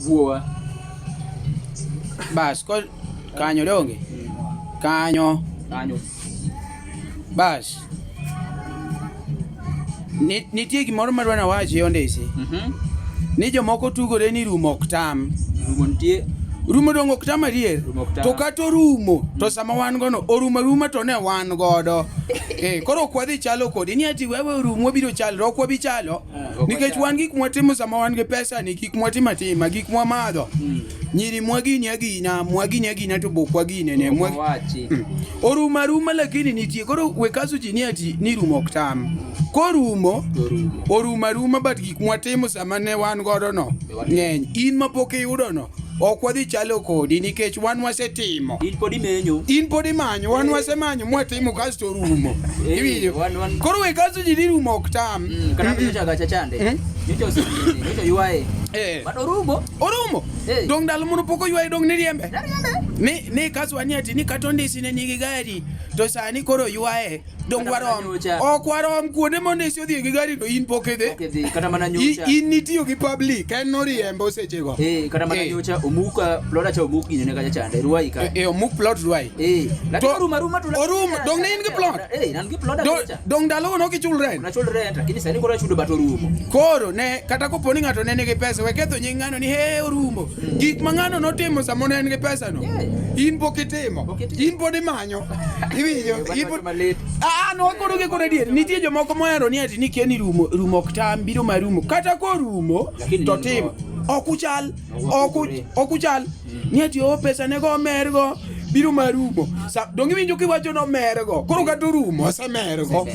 Buoa. Bas, ko kanyo donge. Kanyo. Bas. Nitie gimoro madwana wachi ondisi. Ni jomoko tugore ni rumo oktam. Rumo nitie. Rumo dongo oktam adier. To kato rumo to sama wan gono oruma to ne wan godo. Koro kwadhi chalo kodi ni ati wewe rumo biro chalo ok wabi chalo. Nikech wan gik mwatimo sama wan gi pesa ni gik mwatimo atima gik mwamadho. Nyiri mwagini agina to bokwa gine ne mwagi. Oruma lakini nitie koro wekasu ji ni ati ni rumo oktam. Oruma but gik mwatimo sama ne wan godo no. Ngeny in mapok iyudo no. Ok wadhi chalo kodi nikech wan wasetimo. In podi manyo wan wasemanyo mwatimo kasto rumo. Iwinjo. Koro wekasu ji ni rumo oktam. Kana piny chaga chande. Nyocho yuae. Bado Rumo. Dong dalo mono poko yuae dong ni riembe. Ni kasu wani ati ni katondisi ne nigi gari to sani koro yuae dong warom. Ok warom kuonde mondisi odhi gi gari to in pokidhe. Kata mana nyocha. In nitiyo gi public en no riembo sechego. Kata mana nyocha omuka ploda cha omuki ne kacha chande ruai ka. Omuk plot ruai. Lakini Rumo tu. Orumo dong ne in gi plot. Nan gi plot acha. Dong dalo no kichul rent. Na chul rent lakini sani koro chudo bato Rumo. Koro ne kata koponi ngato ne nigi pesa weketho nying ngano ni Rumo. Gik mangano notimo samo ne en gi pesa no. In pokitimo. In podi manyo. Iwinjo. No koro ge koro dier. Nitie jomoko mohero ni ati nikia ni rumo oktam biro marumo. Kata ko rumo to timo. Okuchal. Ni ati o pesa ne go mergo biro marumo. Dongi winjo kiwacho no mergo. Koro kato rumo ase mergo.